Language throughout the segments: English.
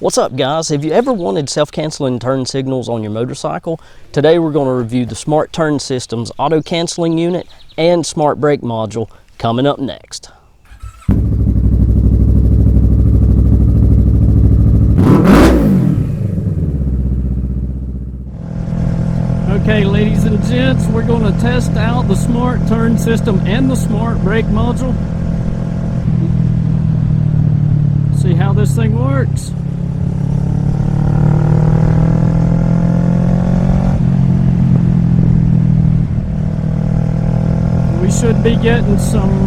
What's up, guys? Have you ever wanted self-canceling turn signals on your motorcycle? Today we're going to review the Smart Turn System's auto canceling unit and smart brake module, coming up next. Okay, ladies and gents, we're going to test out the Smart Turn System and the smart brake module. See how this thing works. We should be getting some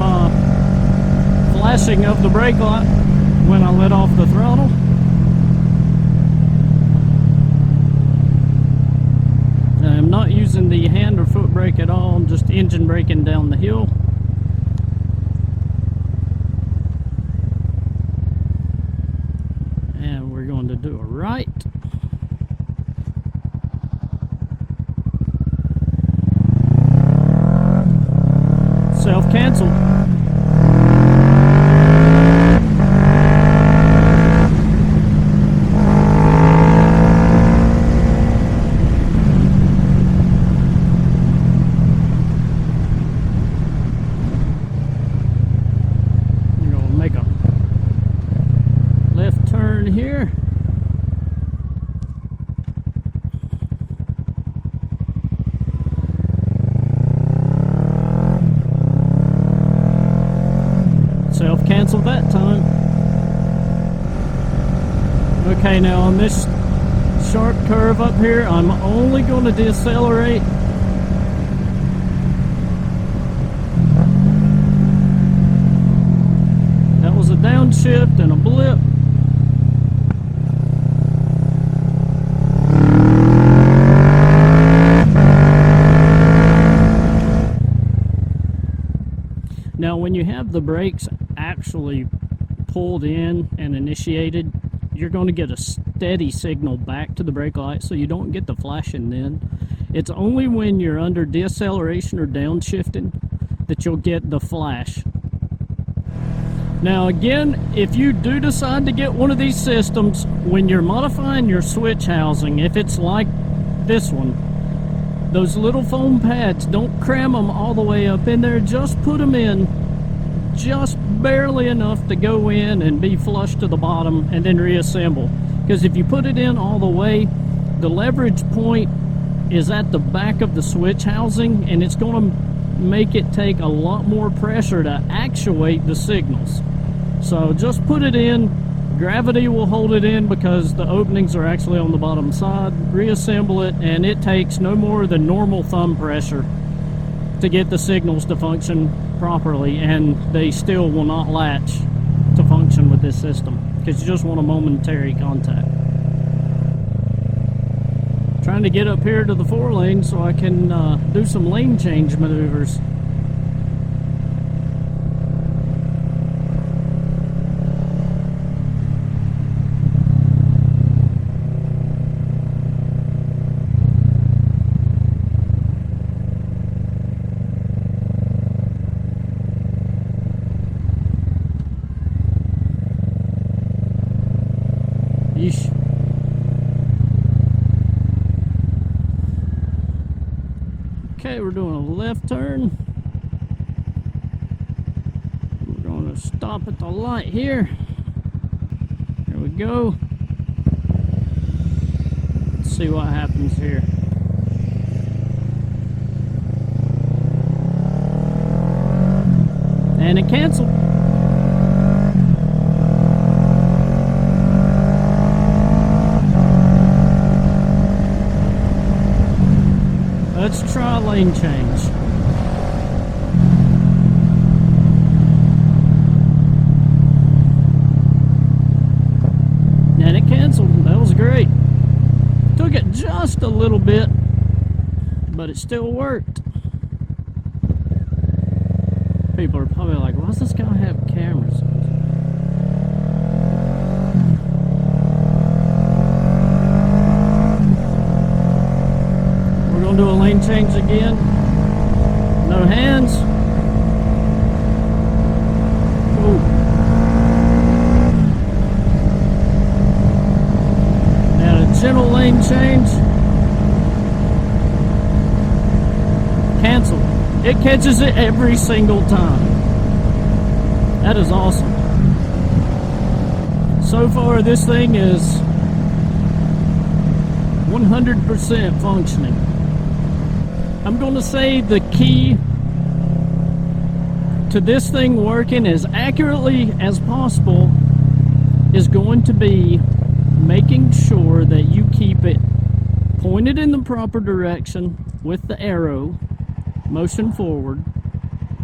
flashing of the brake light when I let off the throttle. I'm not using the hand or foot brake at all, I'm just engine braking down the hill. And we're going to do a right. Self-cancel. We're going to make a left turn here. Self-cancel that time. Okay, now on this sharp curve up here, I'm only going to decelerate. That was a downshift and a blip. Now, when you have the brakes actually pulled in and initiated, you're going to get a steady signal back to the brake light, so you don't get the flashing then. It's only when you're under deceleration or downshifting that you'll get the flash. Now again, if you do decide to get one of these systems, when you're modifying your switch housing, if it's like this one, those little foam pads, don't cram them all the way up in there, just put them in just barely enough to go in and be flush to the bottom and then reassemble. Because if you put it in all the way, the leverage point is at the back of the switch housing, and it's going to make it take a lot more pressure to actuate the signals. So just put it in. Gravity will hold it in because the openings are actually on the bottom side. Reassemble it, and it takes no more than normal thumb pressure to get the signals to function properly, and they still will not latch to function with this system because you just want a momentary contact. Trying to get up here to the 4-lane so I can do some lane change maneuvers. Yeesh. Okay, we're doing a left turn. We're going to stop at the light here. Here we go. Let's see what happens here. And it canceled. Let's try lane change. And it canceled. That was great. Took it just a little bit, but it still worked. People are probably like, why does this guy have cameras? Do a lane change again. No hands. Ooh. gentle lane change, cancel. It catches it every single time. That is awesome. So far, this thing is 100% functioning. I'm going to say the key to this thing working as accurately as possible is going to be making sure that you keep it pointed in the proper direction with the arrow, motion forward,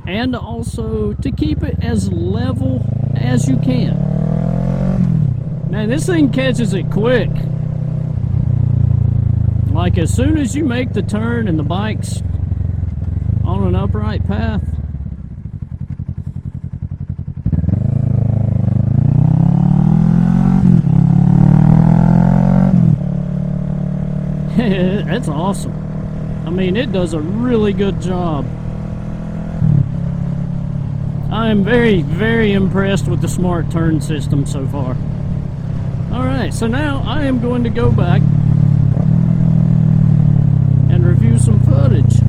and also to keep it as level as you can. Man, this thing catches it quick. Like as soon as you make the turn and the bike's on an upright path, that's awesome. I mean, it does a really good job. I am very, very impressed with the smart turn system so far. Alright, so now I am going to go back and review some footage.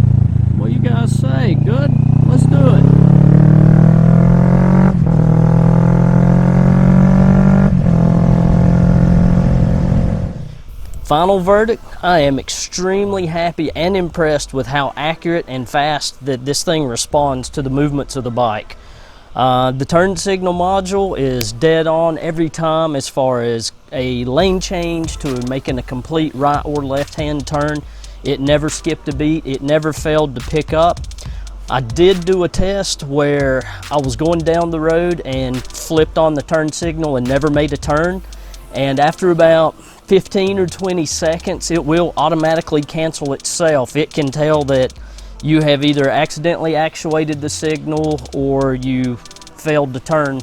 What do you guys say? Good? Let's do it. Final verdict, I am extremely happy and impressed with how accurate and fast that this thing responds to the movements of the bike. The turn signal module is dead on every time as far as a lane change to making a complete right or left hand turn. It never skipped a beat, it never failed to pick up. I did do a test where I was going down the road and flipped on the turn signal and never made a turn, and after about 15 or 20 seconds it will automatically cancel itself. It can tell that you have either accidentally actuated the signal or you failed to turn,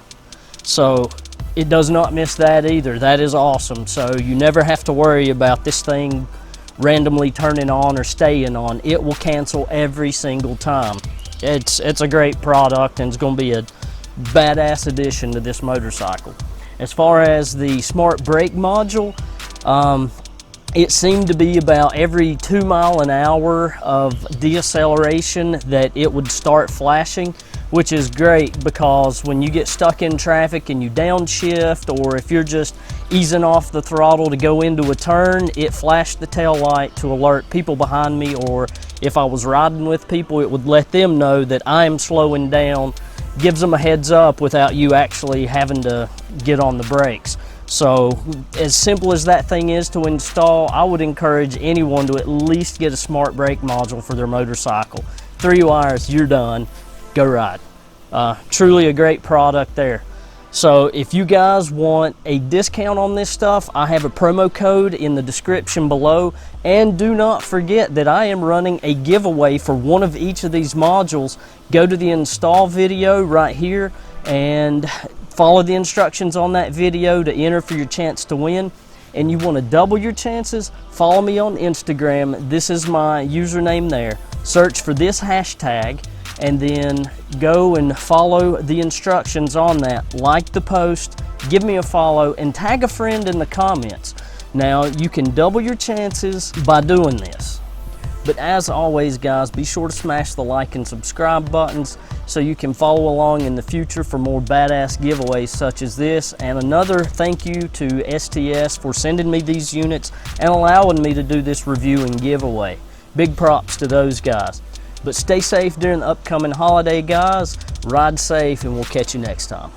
so it does not miss that either. That is awesome. So you never have to worry about this thing randomly turning on or staying on. It will cancel every single time. It's a great product and it's going to be a badass addition to this motorcycle. As far as the smart brake module, it seemed to be about every 2 miles an hour of deceleration that it would start flashing, which is great because when you get stuck in traffic and you downshift, or if you're just easing off the throttle to go into a turn, it flashed the tail light to alert people behind me, or if I was riding with people, it would let them know that I am slowing down, gives them a heads up without you actually having to get on the brakes. So as simple as that thing is to install, I would encourage anyone to at least get a smart brake module for their motorcycle. 3 wires, you're done, go ride. Truly a great product there. So if you guys want a discount on this stuff, I have a promo code in the description below, and do not forget that I am running a giveaway for one of each of these modules. Go to the install video right here and follow the instructions on that video to enter for your chance to win. And you want to double your chances, follow me on Instagram. This is my username there. Search for this hashtag and then go and follow the instructions on that. Like the post, give me a follow, and tag a friend in the comments. Now you can double your chances by doing this. But as always guys, be sure to smash the like and subscribe buttons so you can follow along in the future for more badass giveaways such as this. And another thank you to STS for sending me these units and allowing me to do this review and giveaway. Big props to those guys. But stay safe during the upcoming holiday guys, ride safe, and we'll catch you next time.